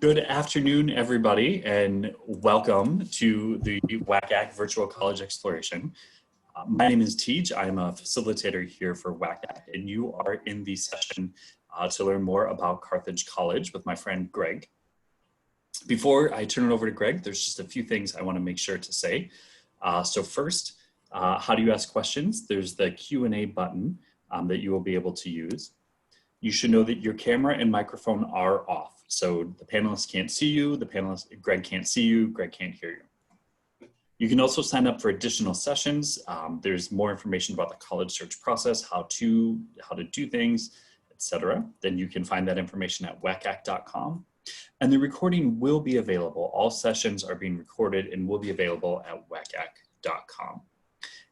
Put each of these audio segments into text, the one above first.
Good afternoon, everybody, and welcome to the WACAC Virtual College Exploration. My name is Tej. I'm a facilitator here for WACAC, and you are in the session to learn more about Carthage College with my friend Greg. Before I turn it over to Greg, there's just a few things I want to make sure to say. So first, how do you ask questions? There's the Q&A button that you will be able to use. You should know that your camera and microphone are off. So the panelists can't see you, Greg can't see you, Greg can't hear you. You can also sign up for additional sessions. There's more information about the college search process, how to do things, etc. Then you can find that information at wacac.com. And the recording will be available. All sessions are being recorded and will be available at wacac.com.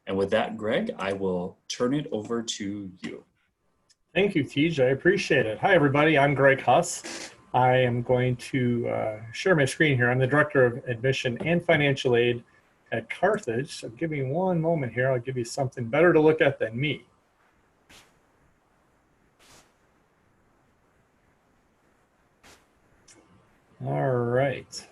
And with that, Greg, I will turn it over to you. Thank you, Tej. I appreciate it. Hi, everybody. I'm Greg Huss. I am going to share my screen here. I'm the Director of Admission and Financial Aid at Carthage. So give me one moment here. I'll give you something better to look at than me. All right.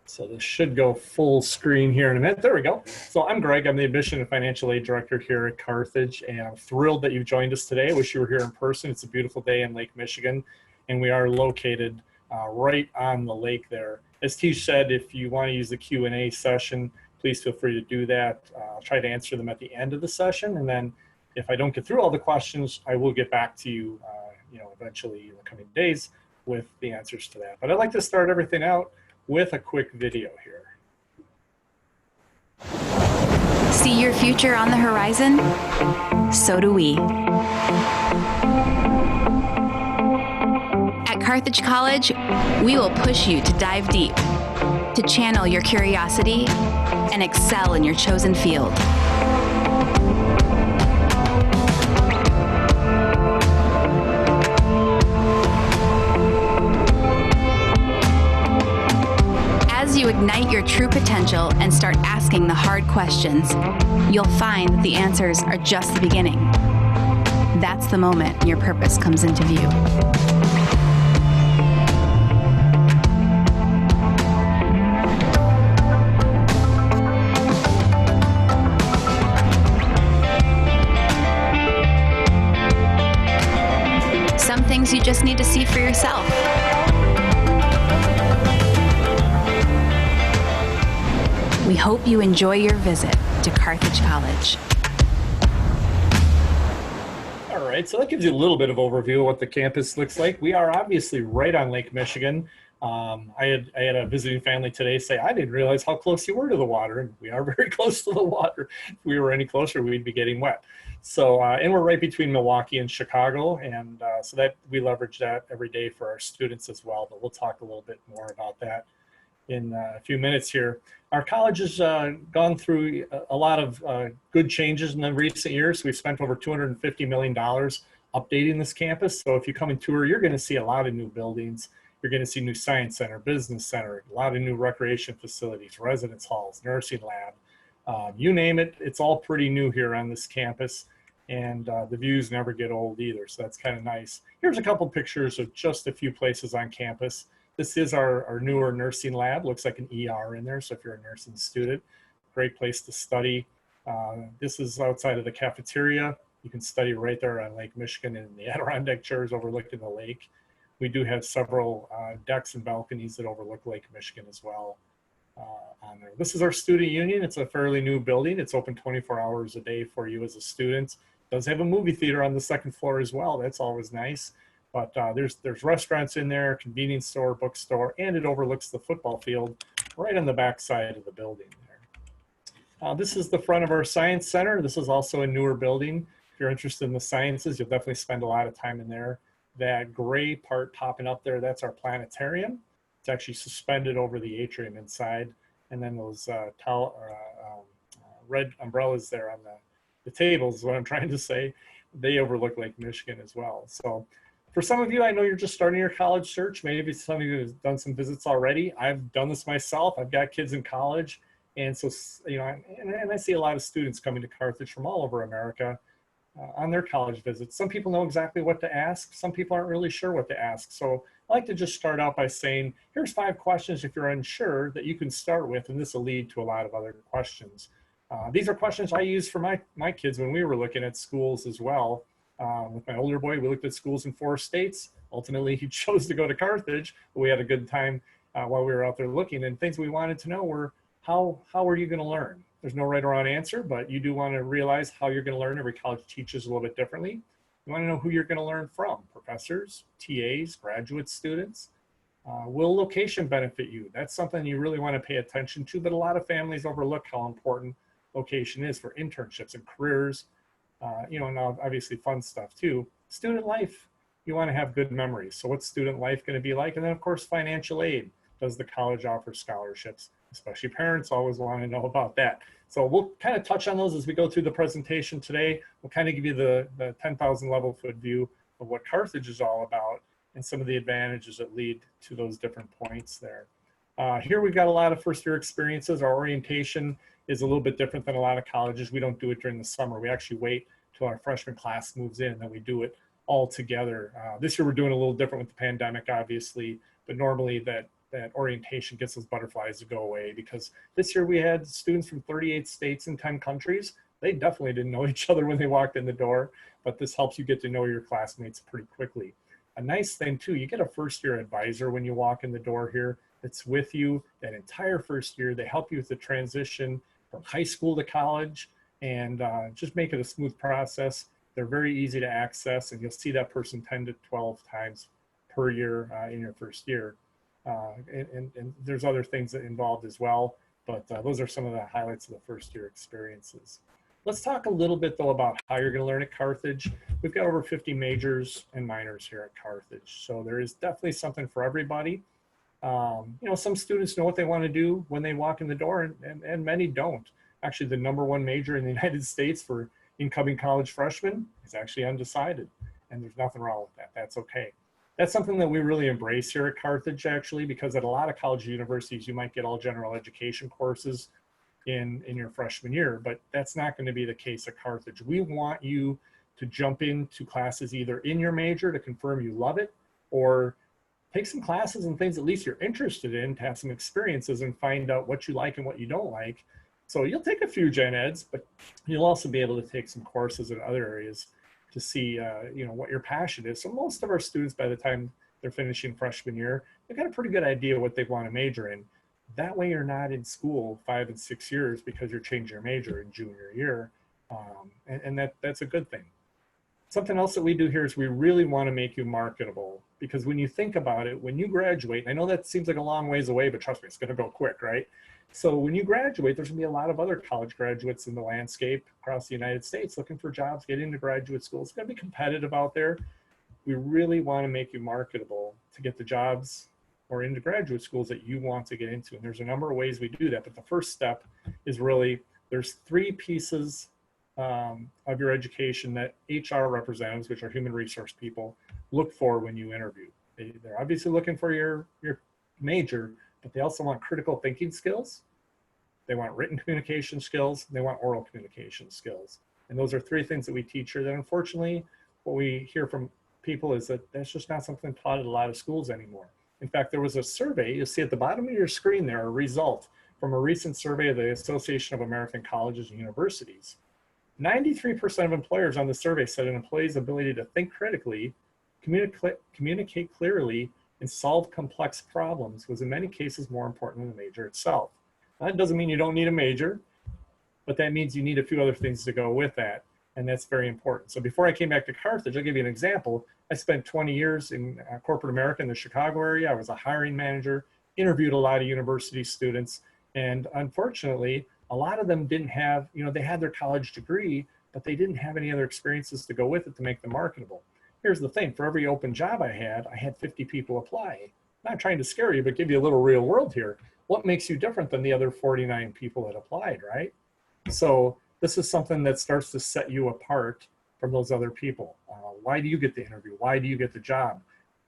So this should go full screen here in a minute. There we go. So I'm Greg. I'm the Admission and Financial Aid Director here at Carthage, and I'm thrilled that you've joined us today. I wish you were here in person. It's a beautiful day in Lake Michigan, and we are located right on the lake there. As Tej said, if you want to use the Q&A session, please feel free to do that. I'll try to answer them at the end of the session, and then if I don't get through all the questions, I will get back to you, eventually in the coming days with the answers to that. But I'd like to start everything out with a quick video here. See your future on the horizon? So do we. At Carthage College, we will push you to dive deep, to channel your curiosity, and excel in your chosen field. As you ignite your true potential and start asking the hard questions, you'll find that the answers are just the beginning. That's the moment your purpose comes into view. Some things you just need to see for yourself. We hope you enjoy your visit to Carthage College. All right, so that gives you a little bit of overview of what the campus looks like. We are obviously right on Lake Michigan. I had a visiting family today say, I didn't realize how close you were to the water, and we are very close to the water. If we were any closer, we'd be getting wet. So, and we're right between Milwaukee and Chicago, and so that we leverage that every day for our students as well, but we'll talk a little bit more about that in a few minutes here. Our college has gone through a lot of good changes in the recent years. We've spent over $250 million updating this campus. So if you come and tour, you're going to see a lot of new buildings. You're going to see new science center, business center, a lot of new recreation facilities, residence halls, nursing lab, you name it. It's all pretty new here on this campus, and the views never get old either. So that's kind of nice. Here's a couple pictures of just a few places on campus. This is our newer nursing lab. Looks like an ER in there, so if you're a nursing student, great place to study. This is outside of the cafeteria. You can study right there on Lake Michigan in the Adirondack chairs overlooking the lake. We do have several decks and balconies that overlook Lake Michigan as well on there. This is our student union. It's a fairly new building. It's open 24 hours a day for you as a student. It does have a movie theater on the second floor as well. That's always nice. But there's restaurants in there, convenience store, bookstore, and it overlooks the football field right on the back side of the building there. This is the front of our science center. This is also a newer building. If you're interested in the sciences, you'll definitely spend a lot of time in there. That gray part popping up there, that's our planetarium. It's actually suspended over the atrium inside. And then those red umbrellas there on the tables is what I'm trying to say. They overlook Lake Michigan as well. So for some of you, I know you're just starting your college search. Maybe some of you have done some visits already. I've done this myself. I've got kids in college. And so, and I see a lot of students coming to Carthage from all over America on their college visits. Some people know exactly what to ask. Some people aren't really sure what to ask. So I like to just start out by saying, here's 5 questions if you're unsure that you can start with, and this will lead to a lot of other questions. These are questions I used for my kids when we were looking at schools as well. With my older boy, we looked at schools in 4 states. Ultimately, he chose to go to Carthage, but we had a good time while we were out there looking. And things we wanted to know were, how are you going to learn? There's no right or wrong answer, but you do want to realize how you're going to learn. Every college teaches a little bit differently. You want to know who you're going to learn from: professors, TAs, graduate students. Will location benefit you? That's something you really want to pay attention to, but a lot of families overlook how important location is for internships and careers, and obviously fun stuff too. Student life, you want to have good memories. So what's student life going to be like? And then of course, financial aid. Does the college offer scholarships? Especially parents always want to know about that. So we'll kind of touch on those as we go through the presentation today. We'll kind of give you the 10,000 level foot view of what Carthage is all about and some of the advantages that lead to those different points there. Here we've got a lot of first year experiences. Our orientation is a little bit different than a lot of colleges. We don't do it during the summer. We actually wait till our freshman class moves in and then we do it all together. This year we're doing a little different with the pandemic, obviously, but normally that orientation gets those butterflies to go away, because this year we had students from 38 states and 10 countries. They definitely didn't know each other when they walked in the door, but this helps you get to know your classmates pretty quickly. A nice thing too, you get a first year advisor when you walk in the door here that's with you that entire first year. They help you with the transition from high school to college and just make it a smooth process. They're very easy to access, and you'll see that person 10 to 12 times per year in your first year. And there's other things that involved as well, but those are some of the highlights of the first year experiences. Let's talk a little bit though about how you're going to learn at Carthage. We've got over 50 majors and minors here at Carthage, so there is definitely something for everybody. Some students know what they want to do when they walk in the door, and many don't. Actually, the #1 major in the United States for incoming college freshmen is actually undecided, and there's nothing wrong with that. That's okay. That's something that we really embrace here at Carthage, actually, because at a lot of college universities, you might get all general education courses in your freshman year, but that's not going to be the case at Carthage. We want you to jump into classes either in your major to confirm you love it, or take some classes and things at least you're interested in to have some experiences and find out what you like and what you don't like. So you'll take a few gen eds, but you'll also be able to take some courses in other areas to see what your passion is. So most of our students, by the time they're finishing freshman year, they've got a pretty good idea what they want to major in. That way you're not in school 5 and 6 years because you're changing your major in junior year, and that's a good thing. Something else that we do here is we really want to make you marketable, because when you think about it, when you graduate, I know that seems like a long ways away, but trust me, it's going to go quick, right? So when you graduate, there's going to be a lot of other college graduates in the landscape across the United States looking for jobs, getting into graduate school. It's going to be competitive out there. We really want to make you marketable to get the jobs or into graduate schools that you want to get into. And there's a number of ways we do that. But the first step is really, there's 3 pieces of your education that HR representatives, which are human resource people, look for when you interview. They're obviously looking for your major, but they also want critical thinking skills. They want written communication skills. They want oral communication skills. And those are 3 things that we teach here that, unfortunately, what we hear from people is that that's just not something taught at a lot of schools anymore. In fact, there was a survey, you'll see at the bottom of your screen there, a result from a recent survey of the Association of American Colleges and Universities. 93% of employers on the survey said an employee's ability to think critically, communicate clearly, and solve complex problems was in many cases more important than the major itself. Now, that doesn't mean you don't need a major, but that means you need a few other things to go with that, and that's very important. So before I came back to Carthage, I'll give you an example. I spent 20 years in corporate America in the Chicago area. I was a hiring manager, interviewed a lot of university students, and unfortunately, a lot of them didn't have, they had their college degree, but they didn't have any other experiences to go with it to make them marketable. Here's the thing, for every open job I had 50 people apply. I'm not trying to scare you, but give you a little real world here. What makes you different than the other 49 people that applied, right? So this is something that starts to set you apart from those other people. Why do you get the interview? Why do you get the job?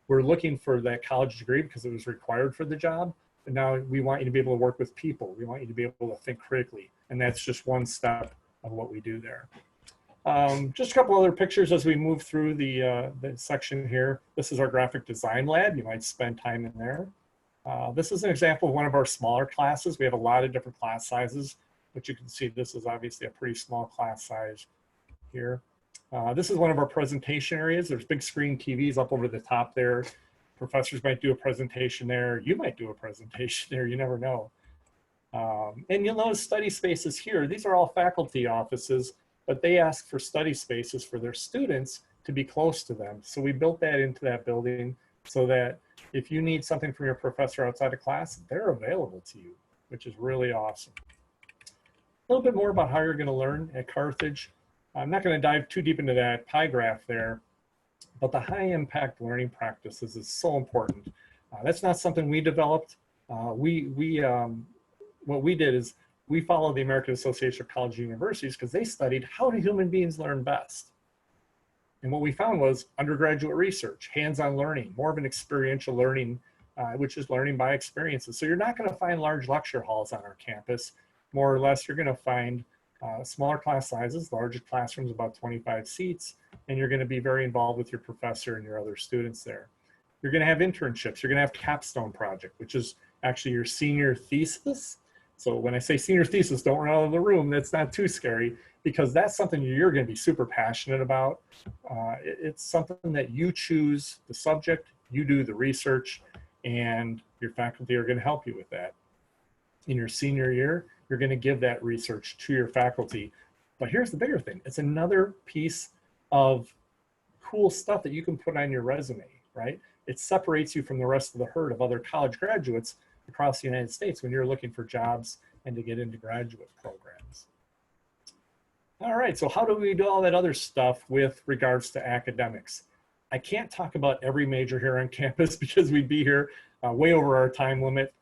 We're looking for that college degree because it was required for the job, but now we want you to be able to work with people. We want you to be able to think critically, and that's just one step of what we do there. Just a couple other pictures as we move through the section here. This is our graphic design lab. You might spend time in there. This is an example of one of our smaller classes. We have a lot of different class sizes, but you can see this is obviously a pretty small class size here. This is one of our presentation areas. There's big screen TVs up over the top there. Professors might do a presentation there. You might do a presentation there, you never know. And you'll notice study spaces here. These are all faculty offices, but they ask for study spaces for their students to be close to them. So we built that into that building so that if you need something from your professor outside of class, they're available to you, which is really awesome. A little bit more about how you're going to learn at Carthage. I'm not going to dive too deep into that pie graph there, but the high impact learning practices is so important. That's not something we developed. What we did is we followed the American Association of Colleges and Universities because they studied how do human beings learn best. And what we found was undergraduate research, hands-on learning, more of an experiential learning, which is learning by experiences. So you're not going to find large lecture halls on our campus. More or less, you're going to find smaller class sizes, larger classrooms, about 25 seats, and you're going to be very involved with your professor and your other students there. You're going to have internships. You're going to have capstone project, which is actually your senior thesis. So when I say senior thesis, don't run out of the room. That's not too scary because that's something you're going to be super passionate about. It's something that you choose the subject, you do the research, and your faculty are going to help you with that. In your senior year, you're going to give that research to your faculty. But here's the bigger thing. It's another piece of cool stuff that you can put on your resume, right? It separates you from the rest of the herd of other college graduates across the United States when you're looking for jobs and to get into graduate programs. All right, so how do we do all that other stuff with regards to academics? I can't talk about every major here on campus because we'd be here way over our time limit,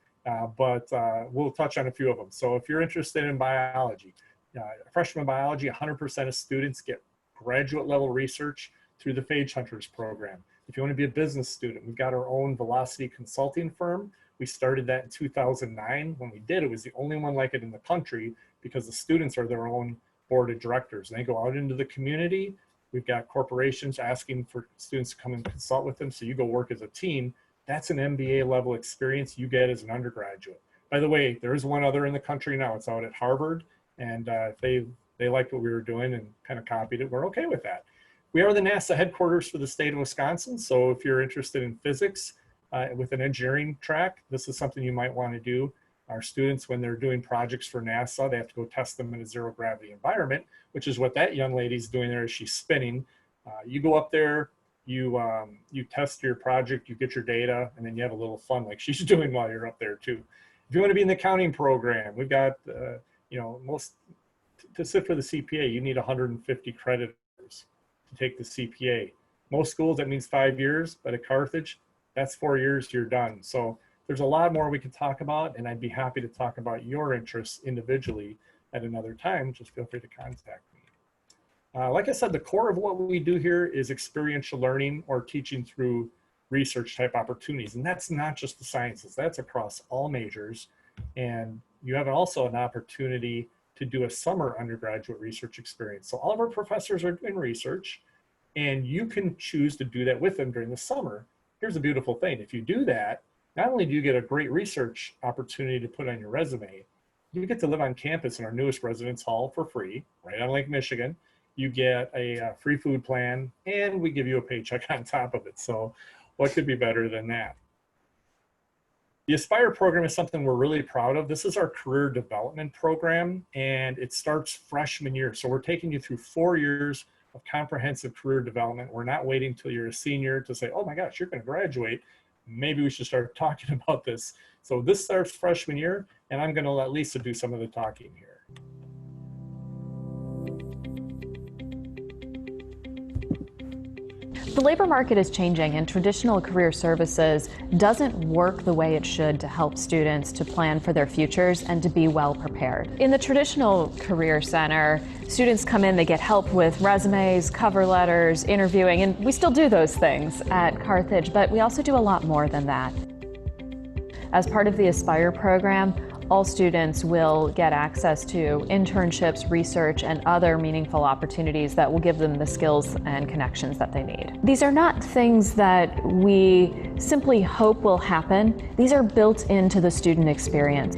but we'll touch on a few of them. So if you're interested in biology, freshman biology, 100% of students get graduate level research through the Phage Hunters program. If you want to be a business student, we've got our own Velocity consulting firm. We started that in 2009. When we did, it was the only one like it in the country because the students are their own board of directors. And they go out into the community. We've got corporations asking for students to come and consult with them. So you go work as a team. That's an MBA level experience you get as an undergraduate. By the way, there is one other in the country now. It's out at Harvard. And if they liked what we were doing and kind of copied it, we're okay with that. We are the NASA headquarters for the state of Wisconsin. So if you're interested in physics with an engineering track, this is something you might want to do. Our students, when they're doing projects for NASA, they have to go test them in a zero gravity environment, which is what that young lady's doing there as she's spinning. You go up there, you test your project, you get your data, and then you have a little fun like she's doing while you're up there too. If you want to be in the accounting program, we've got, to sit for the CPA, you need 150 creditors to take the CPA. Most schools, that means 5 years, but at Carthage, that's 4 years, you're done. So there's a lot more we could talk about, and I'd be happy to talk about your interests individually at another time. Just feel free to contact me. Like I said, the core of what we do here is experiential learning or teaching through research type opportunities. And that's not just the sciences, that's across all majors. And you have also an opportunity to do a summer undergraduate research experience. So all of our professors are doing research, and you can choose to do that with them during the summer. Here's the beautiful thing. If you do that, not only do you get a great research opportunity to put on your resume, you get to live on campus in our newest residence hall for free, right on Lake Michigan. You get a free food plan, and we give you a paycheck on top of it. So what could be better than that? The Aspire program is something we're really proud of. This is our career development program, and it starts freshman year. So we're taking you through 4 years of comprehensive career development. We're not waiting till you're a senior to say, oh my gosh, you're going to graduate. Maybe we should start talking about this. So this starts freshman year, and I'm going to let Lisa do some of the talking here. The labor market is changing, and traditional career services doesn't work the way it should to help students to plan for their futures and to be well prepared. In the traditional career center, students come in, they get help with resumes, cover letters, interviewing, and we still do those things at Carthage, but we also do a lot more than that. As part of the Aspire program, all students will get access to internships, research, and other meaningful opportunities that will give them the skills and connections that they need. These are not things that we simply hope will happen. These are built into the student experience.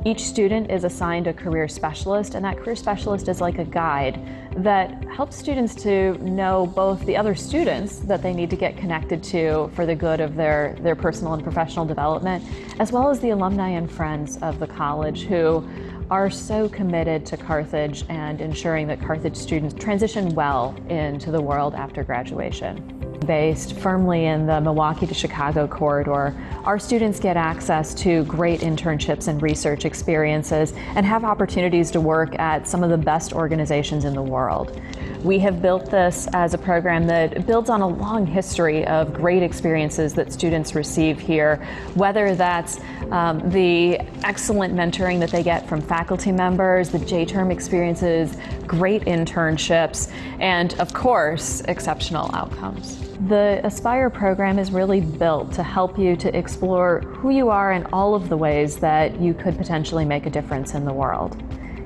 Each student is assigned a career specialist, and that career specialist is like a guide that helps students to know both the other students that they need to get connected to for the good of their personal and professional development, as well as the alumni and friends of the college who are so committed to Carthage and ensuring that Carthage students transition well into the world after graduation. Based firmly in the Milwaukee to Chicago corridor, our students get access to great internships and research experiences and have opportunities to work at some of the best organizations in the world. We have built this as a program that builds on a long history of great experiences that students receive here, whether that's the excellent mentoring that they get from faculty members, the J-term experiences, great internships, and of course, exceptional outcomes. The Aspire program is really built to help you to explore who you are in all of the ways that you could potentially make a difference in the world.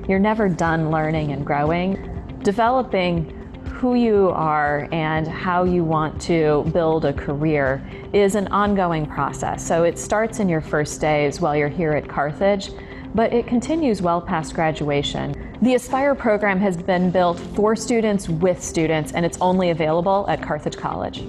You're never done learning and growing. Developing who you are and how you want to build a career is an ongoing process. So it starts in your first days while you're here at Carthage, but it continues well past graduation. The Aspire program has been built for students with students, and it's only available at Carthage College.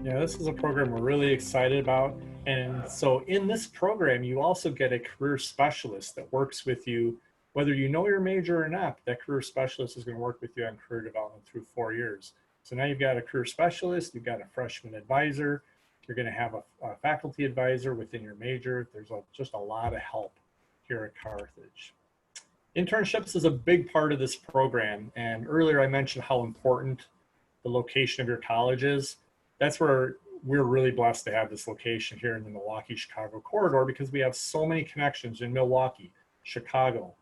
Yeah, this is a program we're really excited about. And so in this program, you also get a career specialist that works with you, whether you know your major or not. That career specialist is going to work with you on career development through 4 years. So now you've got a career specialist, you've got a freshman advisor, you're going to have a faculty advisor within your major. There's just a lot of help here at Carthage. Internships is a big part of this program. And earlier I mentioned how important the location of your college is. That's where we're really blessed to have this location here in the Milwaukee-Chicago corridor, because we have so many connections in Milwaukee, Chicago.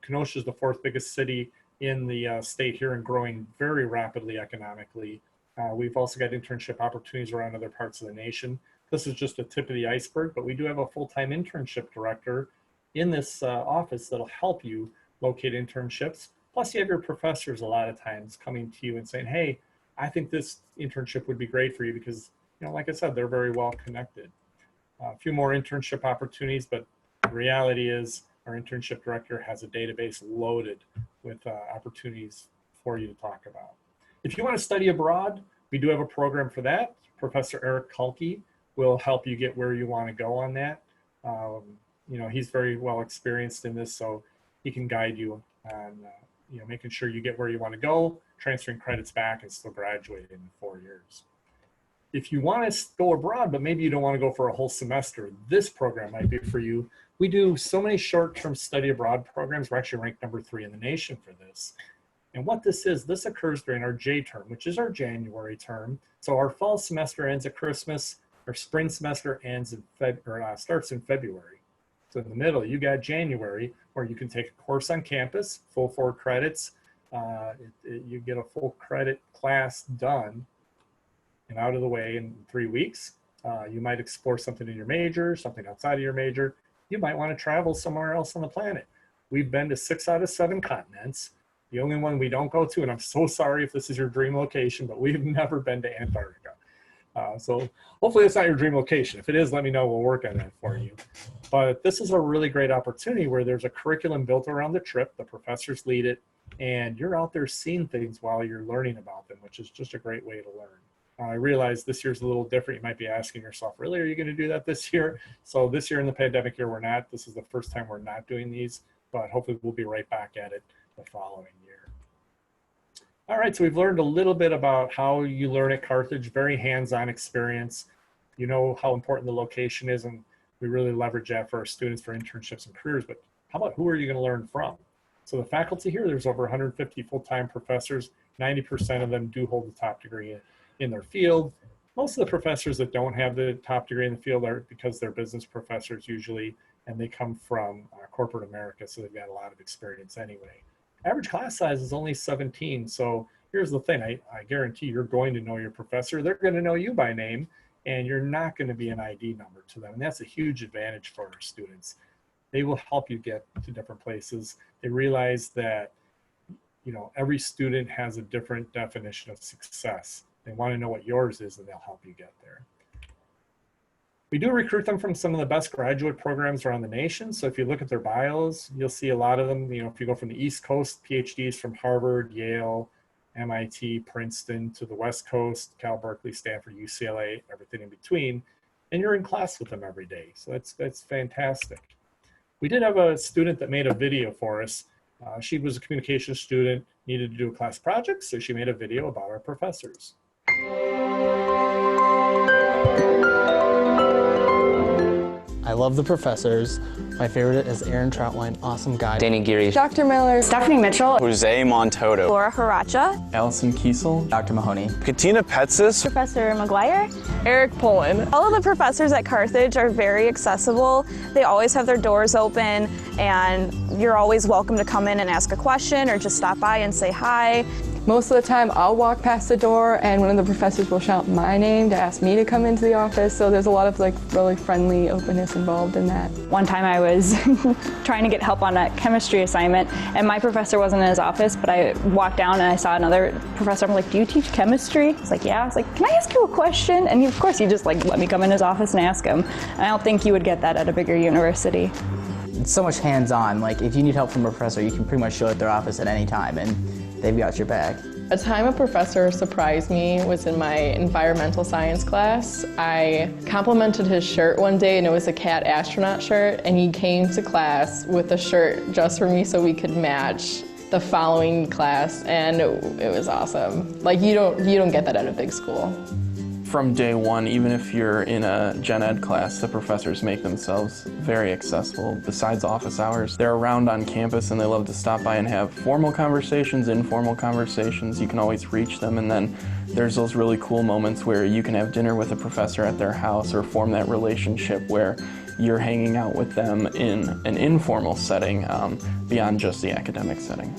Kenosha is the 4th biggest city in the state here and growing very rapidly economically. We've also got internship opportunities around other parts of the nation. This is just the tip of the iceberg, but we do have a full-time internship director in this office that'll help you locate internships. Plus you have your professors a lot of times coming to you and saying, hey, I think this internship would be great for you because, you know, like I said, they're very well connected. A few more internship opportunities, but the reality is our internship director has a database loaded with opportunities for you to talk about. If you want to study abroad, we do have a program for that. Professor Eric Kulke will help you get where you want to go on that. You know, he's very well experienced in this, so he can guide you on you know, making sure you get where you want to go, transferring credits back, and still graduate in 4 years. If you want to go abroad, but maybe you don't want to go for a whole semester, this program might be for you. We do so many short-term study abroad programs. We're actually ranked #3 in the nation for this. And what this is, this occurs during our J term, which is our January term. So our fall semester ends at Christmas. Our spring semester ends in starts in February. So in the middle, you got January, where you can take a course on campus, full 4 credits. You get a full credit class done and out of the way in 3 weeks. You might explore something in your major, something outside of your major. You might want to travel somewhere else on the planet. We've been to 6 out of 7 continents. The only one we don't go to, and I'm so sorry if this is your dream location, but we've never been to Antarctica. So hopefully it's not your dream location. If it is, let me know, we'll work on that for you. But this is a really great opportunity where there's a curriculum built around the trip, the professors lead it, and you're out there seeing things while you're learning about them, which is just a great way to learn. I realize this year's a little different. You might be asking yourself, really, are you going to do that this year? So this year in the pandemic year, we're not. This is the first time we're not doing these, but hopefully we'll be right back at it the following year. All right, so we've learned a little bit about how you learn at Carthage, very hands-on experience. You know how important the location is, and we really leverage that for our students for internships and careers, but how about who are you going to learn from? So the faculty here, there's over 150 full-time professors. 90% of them do hold the top degree in their field. Most of the professors that don't have the top degree in the field are because they're business professors usually, and they come from corporate America, so they've got a lot of experience anyway. Average class size is only 17, so here's the thing, I guarantee you're going to know your professor, they're going to know you by name, and you're not going to be an ID number to them, and that's a huge advantage for our students. they will help you get to different places. They realize that, every student has a different definition of success. They want to know what yours is, and they'll help you get there. We do recruit them from some of the best graduate programs around the nation. So if you look at their bios, you'll see a lot of them. If you go from the East Coast, PhDs from Harvard, Yale, MIT, Princeton, to the West Coast, Cal, Berkeley, Stanford, UCLA, everything in between, and you're in class with them every day. So that's fantastic. We did have a student that made a video for us. She was a communications student, needed to do a class project, so she made a video about our professors. I love the professors. My favorite is Aaron Troutline, awesome guy. Danny Geary. Dr. Miller. Stephanie Mitchell. Jose Montoto. Laura Haracha. Allison Kiesel. Dr. Mahoney. Katina Petsis. Professor McGuire. Eric Pullen. All of the professors at Carthage are very accessible. They always have their doors open, and you're always welcome to come in and ask a question or just stop by and say hi. Most of the time I'll walk past the door and one of the professors will shout my name to ask me to come into the office, so there's a lot of really friendly openness involved in that. One time I was trying to get help on a chemistry assignment, and my professor wasn't in his office, but I walked down and I saw another professor. I'm like, "Do you teach chemistry?" I was like, "Yeah." I was like, "Can I ask you a question?" And of course he just let me come in his office and ask him. And I don't think you would get that at a bigger university. It's so much hands-on. If you need help from a professor, you can pretty much show at their office at any time, and they've got your back. A time a professor surprised me was in my environmental science class. I complimented his shirt one day, and it was a cat astronaut shirt, and he came to class with a shirt just for me so we could match the following class, and it was awesome. You don't get that at a big school. From day one, even if you're in a gen ed class, the professors make themselves very accessible. Besides office hours, they're around on campus and they love to stop by and have formal conversations, informal conversations. You can always reach them, and then there's those really cool moments where you can have dinner with a professor at their house or form that relationship where you're hanging out with them in an informal setting beyond just the academic setting.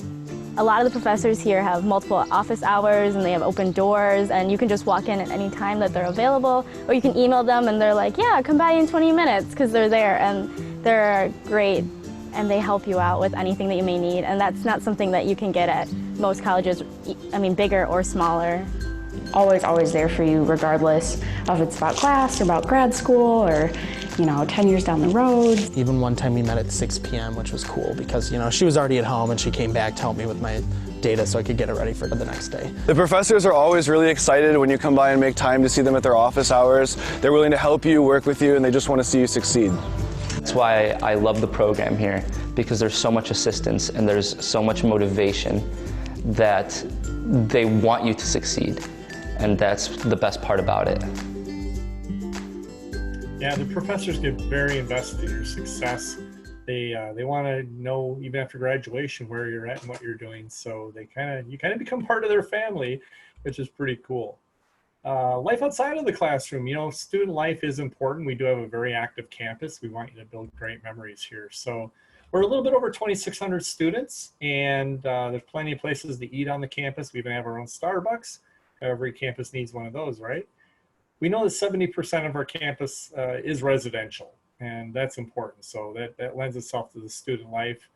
A lot of the professors here have multiple office hours and they have open doors, and you can just walk in at any time that they're available, or you can email them and they're like, "Yeah, come by in 20 minutes," because they're there, and they're great and they help you out with anything that you may need, and that's not something that you can get at most colleges, bigger or smaller. Always there for you, regardless of if it's about class or about grad school or 10 years down the road. Even one time we met at 6 p.m., which was cool because, she was already at home and she came back to help me with my data so I could get it ready for the next day. The professors are always really excited when you come by and make time to see them at their office hours. They're willing to help you, work with you, and they just want to see you succeed. That's why I love the program here, because there's so much assistance and there's so much motivation that they want you to succeed. And that's the best part about it. Yeah, the professors get very invested in your success. They want to know, even after graduation, where you're at and what you're doing. So you kind of become part of their family, which is pretty cool. Life outside of the classroom, student life is important. We do have a very active campus. We want you to build great memories here. So we're a little bit over 2,600 students, and there's plenty of places to eat on the campus. We even have our own Starbucks. Every campus needs one of those, right? We know that 70% of our campus is residential, and that's important. So that lends itself to the student life.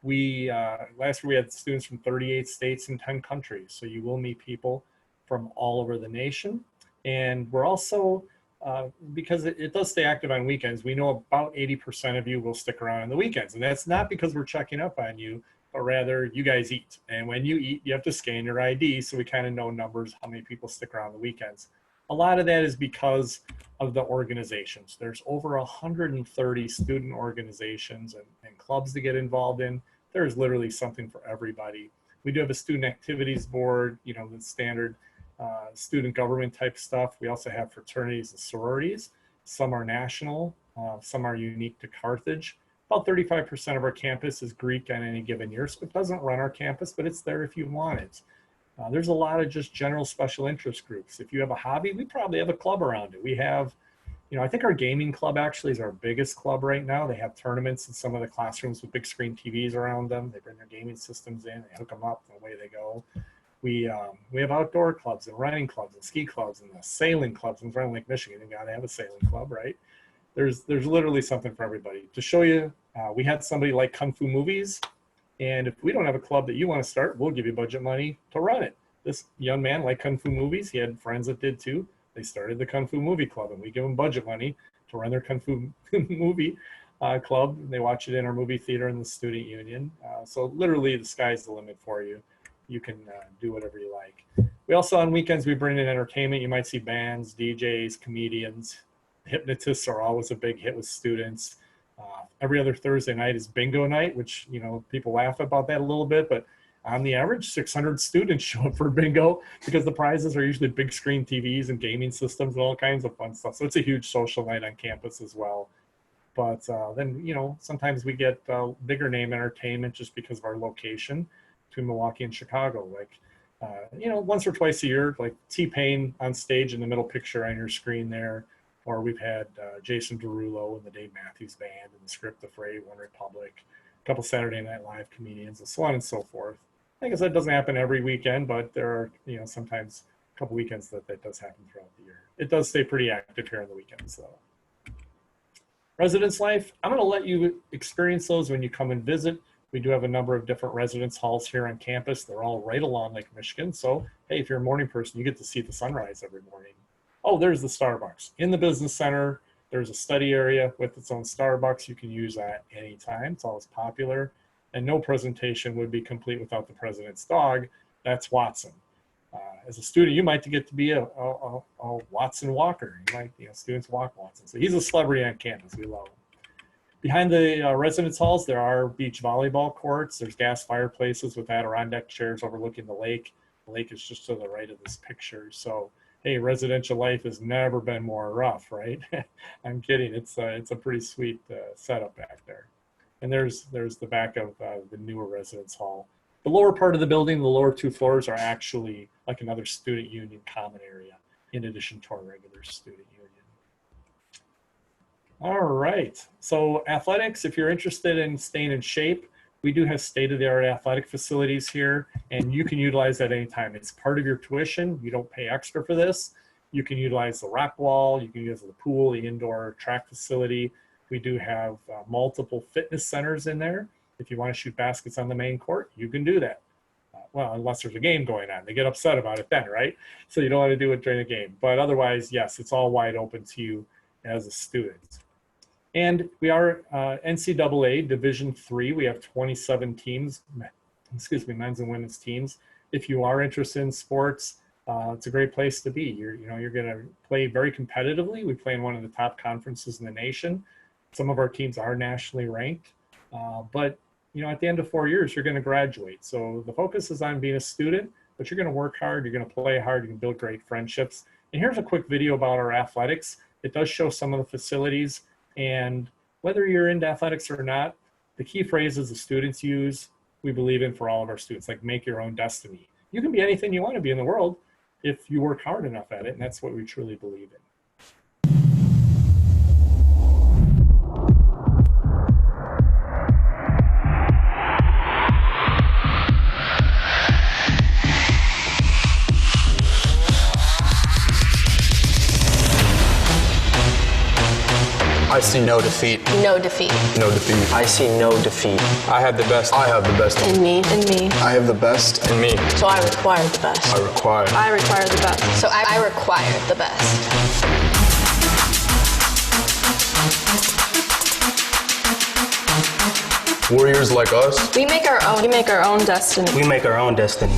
Last year we had students from 38 states and 10 countries. So you will meet people from all over the nation. And we're also, because it does stay active on weekends, we know about 80% of you will stick around on the weekends. And that's not because we're checking up on you, but rather you guys eat. And when you eat, you have to scan your ID. So we kind of know numbers, how many people stick around the weekends. A lot of that is because of the organizations. There's over 130 student organizations and clubs to get involved in. There's literally something for everybody. We do have a student activities board, the standard student government type stuff. We also have fraternities and sororities. Some are national, some are unique to Carthage. About 35% of our campus is Greek on any given year, so it doesn't run our campus, but it's there if you want it. There's a lot of just general special interest groups. If you have a hobby, we probably have a club around it. We have, I think our gaming club actually is our biggest club right now. They have tournaments in some of the classrooms with big screen TVs around them. They bring their gaming systems in, they hook them up, and away they go. We have outdoor clubs and running clubs and ski clubs and the sailing clubs. In front of Lake Michigan, you gotta have a sailing club, right? There's literally something for everybody. To show you We had somebody like Kung Fu Movies, and if we don't have a club that you want to start, we'll give you budget money to run it. This young man liked Kung Fu Movies. He had friends that did too. They started the Kung Fu Movie Club, and we give them budget money to run their Kung Fu movie club. They watch it in our movie theater in the student union. So literally the sky's the limit for you. You can do whatever you like. We also, on weekends, we bring in entertainment. You might see bands, DJs, comedians. Hypnotists are always a big hit with students. Every other Thursday night is bingo night, which, you know, people laugh about that a little bit, but on the average, 600 students show up for bingo because the prizes are usually big screen TVs and gaming systems and all kinds of fun stuff. So it's a huge social night on campus as well. But then, you know, sometimes we get bigger name entertainment just because of our location between Milwaukee and Chicago. Like, you know, once or twice a year, like T-Pain on stage in the middle picture on your screen there. Or we've had Jason Derulo and the Dave Matthews Band and the Script of Freight, One Republic, a couple Saturday Night Live comedians, and so on and so forth. I guess that doesn't happen every weekend, but there are, you know, sometimes a couple weekends that does happen throughout the year. It does stay pretty active here on the weekends, though. Residence life, I'm going to let you experience those when you come and visit. We do have a number of different residence halls here on campus. They're all right along Lake Michigan. So, hey, if you're a morning person, you get to see the sunrise every morning. Oh, there's the Starbucks. In the business center, there's a study area with its own Starbucks. You can use that anytime. It's always popular. And no presentation would be complete without the president's dog. That's Watson. As a student, you might get to be a Watson walker. You might, you know, students walk Watson. So he's a celebrity on campus. We love him. Behind the residence halls, there are beach volleyball courts. There's gas fireplaces with Adirondack chairs overlooking the lake. The lake is just to the right of this picture. So, hey, residential life has never been more rough, right? I'm kidding. It's a pretty sweet setup back there. And there's the back of the newer residence hall. The lower part of the building, the lower 2 floors, are actually like another student union common area in addition to our regular student union. All right, so athletics, if you're interested in staying in shape, we do have state-of-the-art athletic facilities here, and you can utilize that anytime. It's part of your tuition. You don't pay extra for this. You can utilize the rock wall. You can use the pool, the indoor track facility. We do have multiple fitness centers in there. If you want to shoot baskets on the main court, you can do that. Well, unless there's a game going on. They get upset about it then, right? So you don't want to do it during the game. But otherwise, yes, it's all wide open to you as a student. And we are NCAA Division III. We have 27 teams, men's and women's teams. If you are interested in sports, it's a great place to be. You're going to play very competitively. We play in one of the top conferences in the nation. Some of our teams are nationally ranked, but you know, at the end of 4 years, you're going to graduate. So the focus is on being a student, but you're going to work hard. You're going to play hard. You can build great friendships. And here's a quick video about our athletics. It does show some of the facilities. And whether you're into athletics or not, the key phrases the students use, we believe in for all of our students, like make your own destiny. You can be anything you want to be in the world if you work hard enough at it, and that's what we truly believe in. I see no defeat. No defeat. No defeat. I see no defeat. I have the best. I have the best. In me. In me. I have the best. In me. So I require the best. I require. I require the best. So I require the best. Warriors like us. We make our own. We make our own destiny. We make our own destiny.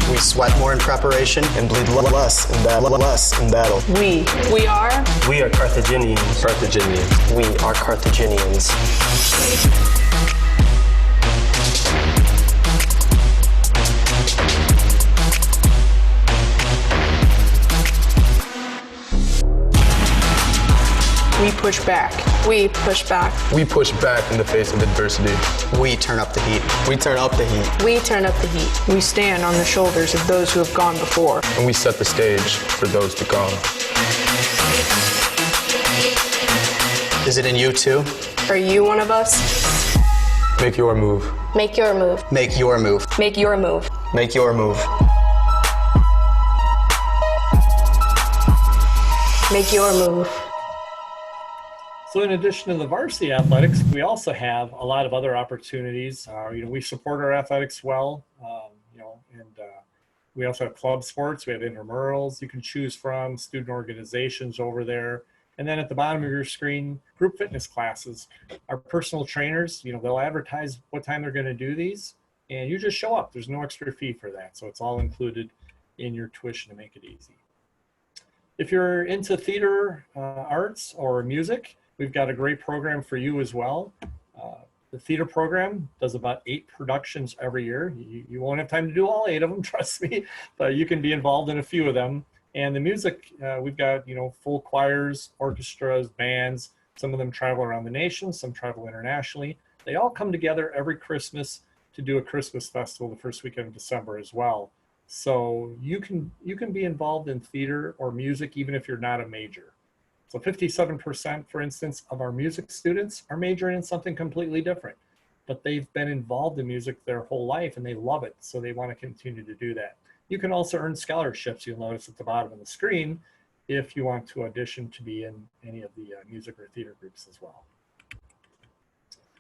We sweat more in preparation and bleed less in battle. We are Carthaginians. Carthaginians. We are Carthaginians. We push back. We push back. We push back in the face of adversity. We turn up the heat. We turn up the heat. We turn up the heat. We stand on the shoulders of those who have gone before. And we set the stage for those to come. Is it in you too? Are you one of us? Make your move. Make your move. Make your move. Make your move. Make your move. Make your move. So in addition to the varsity athletics, we also have a lot of other opportunities. We support our athletics well, we also have club sports. We have intramurals you can choose from, student organizations over there. And then at the bottom of your screen, group fitness classes. Our personal trainers, they'll advertise what time they're going to do these, and you just show up. There's no extra fee for that. So it's all included in your tuition to make it easy. If you're into theater arts or music, we've got a great program for you as well. The theater program does about 8 productions every year. You won't have time to do all 8 of them, trust me, but you can be involved in a few of them. And the music, we've got, full choirs, orchestras, bands. Some of them travel around the nation, some travel internationally. They all come together every Christmas to do a Christmas festival the first weekend of December as well. So you can be involved in theater or music even if you're not a major. So 57%, for instance, of our music students are majoring in something completely different, but they've been involved in music their whole life and they love it, so they want to continue to do that. You can also earn scholarships, you'll notice at the bottom of the screen, if you want to audition to be in any of the music or theater groups as well.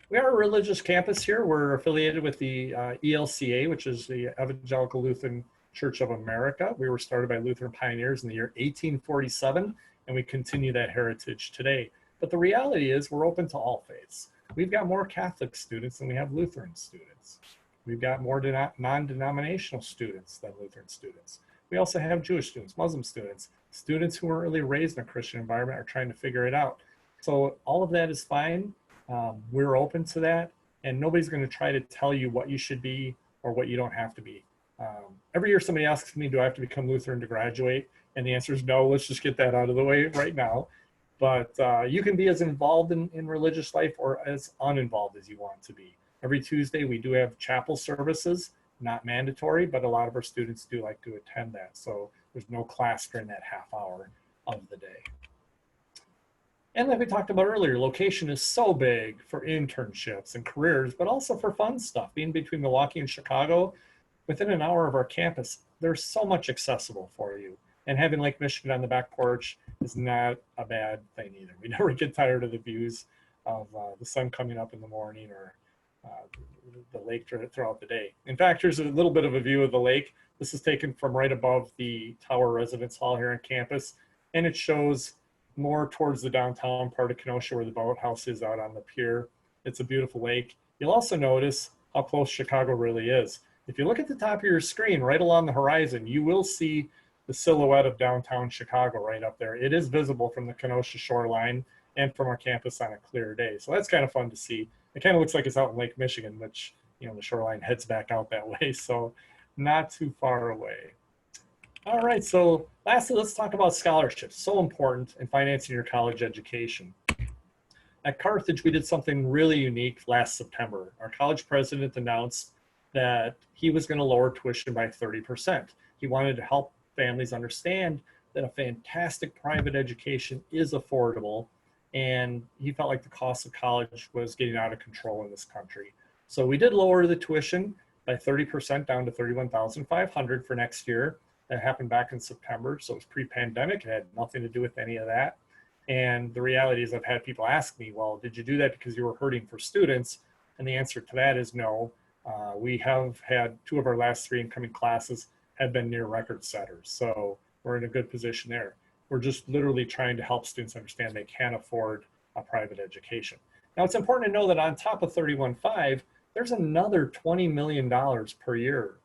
We are a religious campus here. We're affiliated with the ELCA, which is the Evangelical Lutheran Church of America. We were started by Lutheran pioneers in the year 1847. And we continue that heritage today. But the reality is we're open to all faiths. We've got more Catholic students than we have Lutheran students. We've got more non-denominational students than Lutheran students. We also have Jewish students, Muslim students, students who weren't really raised in a Christian environment are trying to figure it out. So all of that is fine. We're open to that, and nobody's going to try to tell you what you should be or what you don't have to be. Every year somebody asks me, do I have to become Lutheran to graduate? And the answer is no. Let's just get that out of the way right now. But you can be as involved in religious life or as uninvolved as you want to be. Every Tuesday we do have chapel services, not mandatory, but a lot of our students do like to attend that. So there's no class during that half hour of the day. And like we talked about earlier, location is so big for internships and careers, but also for fun stuff. Being between Milwaukee and Chicago, within an hour of our campus, there's so much accessible for you. And having Lake Michigan on the back porch is not a bad thing either. We never get tired of the views of the sun coming up in the morning or the lake throughout the day. In fact, here's a little bit of a view of the lake. This is taken from right above the Tower Residence Hall here on campus, and it shows more towards the downtown part of Kenosha where the boathouse is out on the pier. It's a beautiful lake. You'll also notice how close Chicago really is. If you look at the top of your screen, right along the horizon, you will see the silhouette of downtown Chicago right up there. It is visible from the Kenosha shoreline and from our campus on a clear day. So that's kind of fun to see. It kind of looks like it's out in Lake Michigan, which, the shoreline heads back out that way. So not too far away. All right, so lastly, let's talk about scholarships. So important in financing your college education. At Carthage, we did something really unique last September. Our college president announced that he was going to lower tuition by 30%. He wanted to help families understand that a fantastic private education is affordable, and he felt like the cost of college was getting out of control in this country. So we did lower the tuition by 30% down to $31,500 for next year. That happened back in September, so it was pre-pandemic. It had nothing to do with any of that. And the reality is I've had people ask me, well, did you do that because you were hurting for students? And the answer to that is no. We have had 2 of our last 3 incoming classes have been near record setters. So we're in a good position there. We're just literally trying to help students understand they can afford a private education. Now it's important to know that on top of $31,500, there's another $20 million per year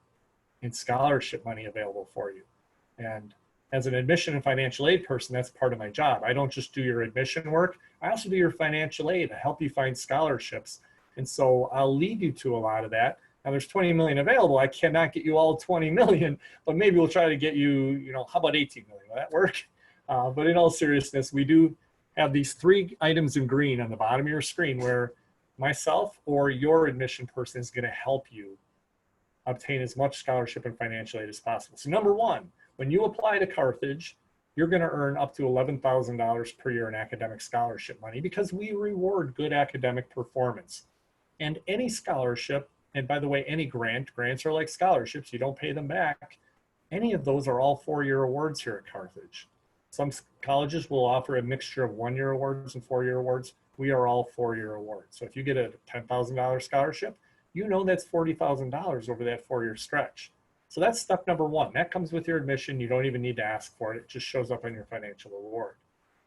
in scholarship money available for you. And as an admission and financial aid person, that's part of my job. I don't just do your admission work, I also do your financial aid. I help you find scholarships. And so I'll lead you to a lot of that. Now there's 20 million available. I cannot get you all 20 million, but maybe we'll try to get you, how about 18 million? Will that work? But in all seriousness, we do have these 3 items in green on the bottom of your screen where myself or your admission person is going to help you obtain as much scholarship and financial aid as possible. So number 1, when you apply to Carthage, you're going to earn up to $11,000 per year in academic scholarship money because we reward good academic performance. And any scholarship And by the way, any grants are like scholarships. You don't pay them back. Any of those are all 4-year awards here at Carthage. Some colleges will offer a mixture of 1-year awards and 4-year awards. We are all 4-year awards. So if you get a $10,000 scholarship, you know that's $40,000 over that 4-year stretch. So that's step number 1. That comes with your admission. You don't even need to ask for it. It just shows up on your financial reward.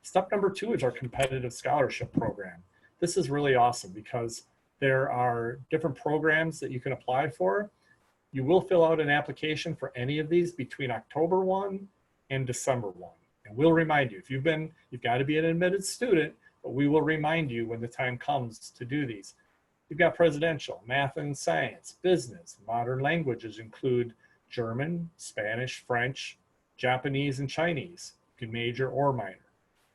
Step number 2 is our competitive scholarship program. This is really awesome because there are different programs that you can apply for. You will fill out an application for any of these between October 1 and December 1. And we'll remind you, if you've got to be an admitted student, but we will remind you when the time comes to do these. You've got presidential, math and science, business, modern languages include German, Spanish, French, Japanese, and Chinese. You can major or minor.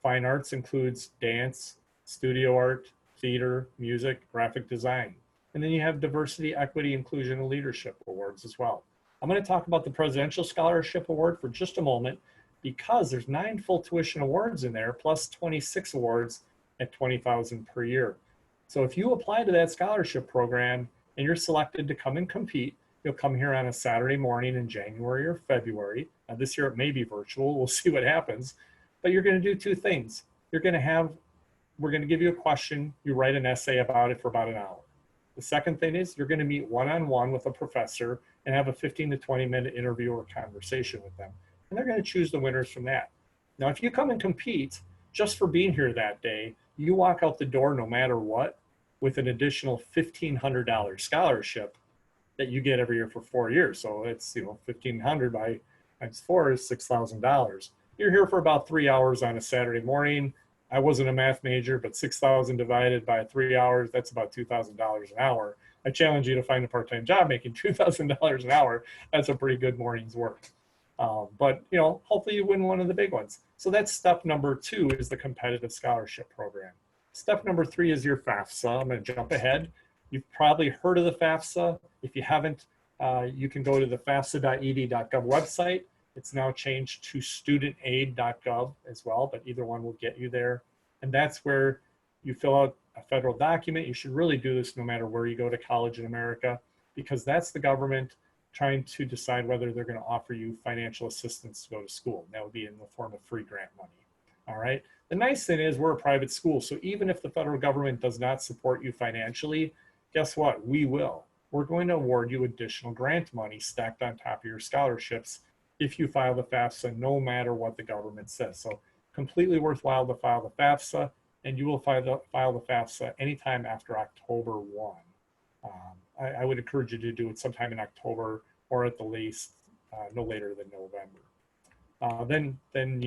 Fine arts includes dance, studio art, theater, music, graphic design. And then you have diversity, equity, inclusion, and leadership awards as well. I'm going to talk about the Presidential Scholarship Award for just a moment because there's 9 full tuition awards in there plus 26 awards at $20,000 per year. So if you apply to that scholarship program and you're selected to come and compete, you'll come here on a Saturday morning in January or February. Now this year it may be virtual, we'll see what happens. But you're going to do 2 things. We're going to give you a question, you write an essay about it for about an hour. The second thing is you're going to meet one-on-one with a professor and have a 15 to 20-minute interview or conversation with them. And they're going to choose the winners from that. Now, if you come and compete just for being here that day, you walk out the door no matter what with an additional $1,500 scholarship that you get every year for 4 years. So it's, $1,500 by times 4 is $6,000. You're here for about 3 hours on a Saturday morning. I wasn't a math major, but 6,000 divided by 3 hours, that's about $2,000 an hour. I challenge you to find a part-time job making $2,000 an hour. That's a pretty good morning's work. But hopefully you win one of the big ones. So that's step number 2 is the competitive scholarship program. Step number 3 is your FAFSA. I'm going to jump ahead. You've probably heard of the FAFSA. If you haven't, you can go to the fafsa.ed.gov website. It's now changed to studentaid.gov as well, but either one will get you there. And that's where you fill out a federal document. You should really do this no matter where you go to college in America, because that's the government trying to decide whether they're going to offer you financial assistance to go to school. That would be in the form of free grant money. All right. The nice thing is we're a private school. So even if the federal government does not support you financially, guess what? We will. We're going to award you additional grant money stacked on top of your scholarships if you file the FAFSA, no matter what the government says. So completely worthwhile to file the FAFSA, and you will file the FAFSA anytime after October 1. I would encourage you to do it sometime in October or at the least no later than November. Then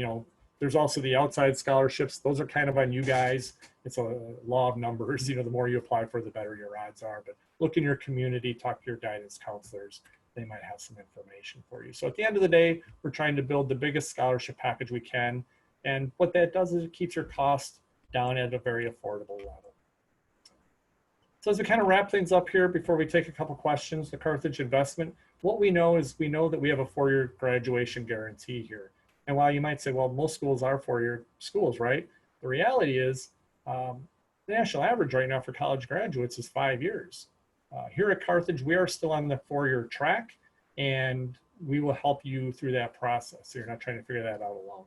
there's also the outside scholarships. Those are kind of on you guys. It's a law of numbers. The more you apply for, the better your odds are. But look in your community, talk to your guidance counselors. They might have some information for you. So at the end of the day, we're trying to build the biggest scholarship package we can. And what that does is it keeps your cost down at a very affordable level. So as we kind of wrap things up here before we take a couple questions, the Carthage investment, what we know is we know that we have a 4-year graduation guarantee here. And while you might say, well, most schools are 4-year schools, right? The reality is the national average right now for college graduates is 5 years. Here at Carthage, we are still on the 4-year track, and we will help you through that process. So you're not trying to figure that out alone.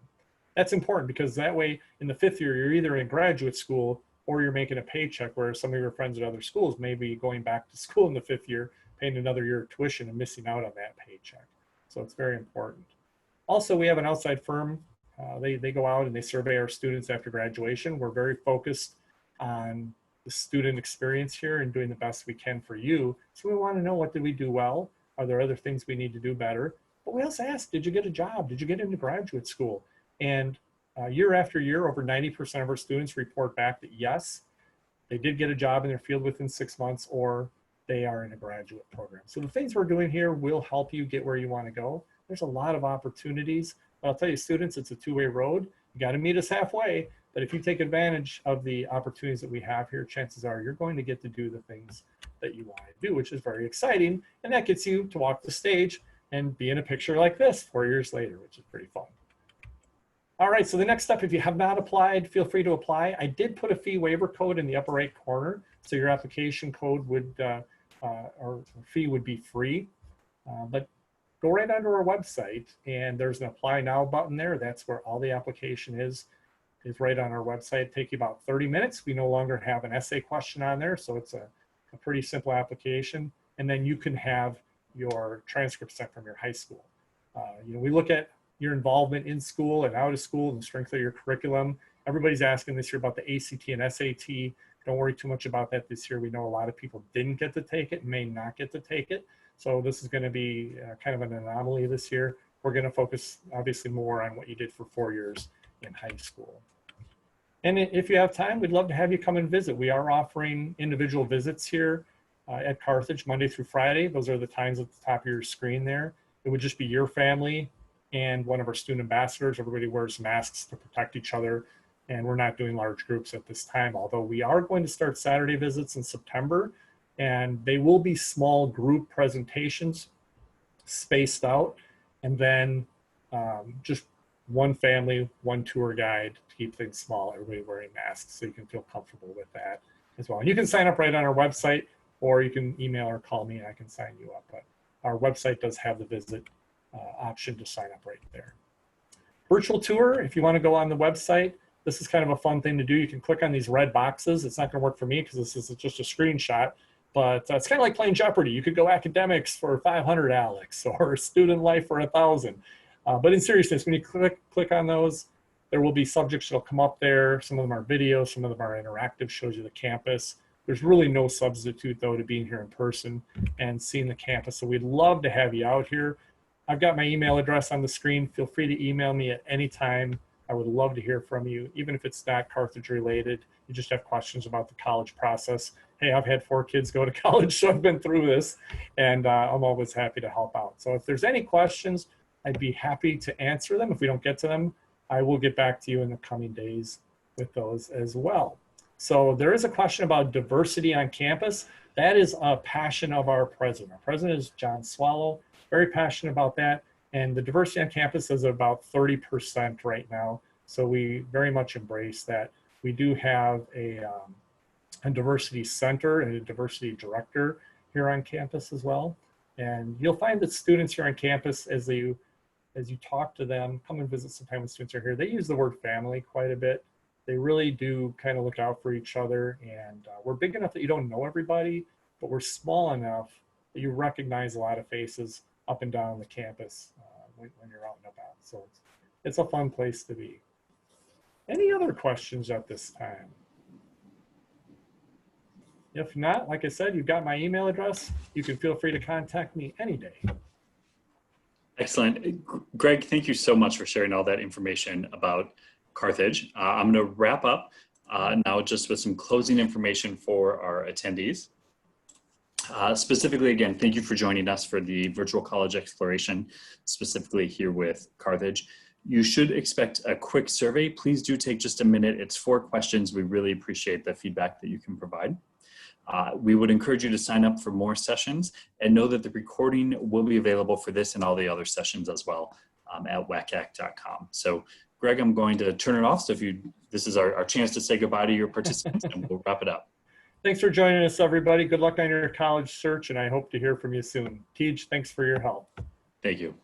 That's important because that way in the 5th year, you're either in graduate school or you're making a paycheck, where some of your friends at other schools may be going back to school in the 5th year, paying another year of tuition and missing out on that paycheck. So it's very important. Also, we have an outside firm. They go out and they survey our students after graduation. We're very focused on the student experience here and doing the best we can for you. So we want to know, what did we do well? Are there other things we need to do better? But we also ask, did you get a job? Did you get into graduate school? And year after year, over 90% of our students report back that yes, they did get a job in their field within 6 months, or they are in a graduate program. So the things we're doing here will help you get where you want to go. There's a lot of opportunities. But I'll tell you, students, it's a 2-way road. You got to meet us halfway. But if you take advantage of the opportunities that we have here, chances are you're going to get to do the things that you want to do, which is very exciting. And that gets you to walk the stage and be in a picture like this 4 years later, which is pretty fun. All right, so the next step, if you have not applied, feel free to apply. I did put a fee waiver code in the upper right corner, so your application code would our fee would be free. But go right onto our website, and there's an apply now button there. That's where all the application is right on our website. Take you about 30 minutes. We no longer have an essay question on there, so it's a pretty simple application. And then you can have your transcript sent from your high school. We look at your involvement in school and out of school and the strength of your curriculum. Everybody's asking this year about the ACT and SAT. Don't worry too much about that this year. We know a lot of people didn't get to take it, may not get to take it. So this is going to be kind of an anomaly this year. We're going to focus obviously more on what you did for 4 years in high school. And if you have time, we'd love to have you come and visit. We are offering individual visits here at Carthage Monday through Friday. Those are the times at the top of your screen there. It would just be your family and one of our student ambassadors. Everybody wears masks to protect each other. And we're not doing large groups at this time, although we are going to start Saturday visits in September. And they will be small group presentations spaced out. And then just one family, one tour guide to keep things small, everybody wearing masks, so you can feel comfortable with that as well. And you can sign up right on our website, or you can email or call me and I can sign you up. But our website does have the visit option to sign up right there. Virtual tour, if you want to go on the website, this is kind of a fun thing to do. You can click on these red boxes. It's not going to work for me because this is just a screenshot, but it's kind of like playing Jeopardy. You could go academics for 500, Alex, or student life for 1,000. But in seriousness, when you click on those, there will be subjects that'll come up there. Some of them are videos, some of them are interactive, shows you the campus. There's really no substitute, though, to being here in person and seeing the campus. So we'd love to have you out here. I've got my email address on the screen. Feel free to email me at any time. I would love to hear from you, even if it's not Carthage related. You just have questions about the college process. Hey, I've had 4 kids go to college, so I've been through this, and I'm always happy to help out. So if there's any questions, I'd be happy to answer them. If we don't get to them, I will get back to you in the coming days with those as well. So there is a question about diversity on campus. That is a passion of our president. Our president is John Swallow, very passionate about that. And the diversity on campus is about 30% right now. So we very much embrace that. We do have a diversity center and a diversity director here on campus as well. And you'll find that students here on campus, as you talk to them, come and visit sometime when students are here, they use the word family quite a bit. They really do kind of look out for each other. And we're big enough that you don't know everybody, but we're small enough that you recognize a lot of faces up and down the campus when you're out and about. So it's a fun place to be. Any other questions at this time? If not, like I said, you've got my email address. You can feel free to contact me any day. Excellent. Greg, thank you so much for sharing all that information about Carthage. I'm going to wrap up now just with some closing information for our attendees. Specifically, again, thank you for joining us for the virtual college exploration, specifically here with Carthage. You should expect a quick survey. Please do take just a minute. It's 4 questions. We really appreciate the feedback that you can provide. We would encourage you to sign up for more sessions and know that the recording will be available for this and all the other sessions as well at wacac.com. So Greg, I'm going to turn it off. So if this is our chance to say goodbye to your participants and we'll wrap it up. Thanks for joining us, everybody. Good luck on your college search, and I hope to hear from you soon. Tej, thanks for your help. Thank you.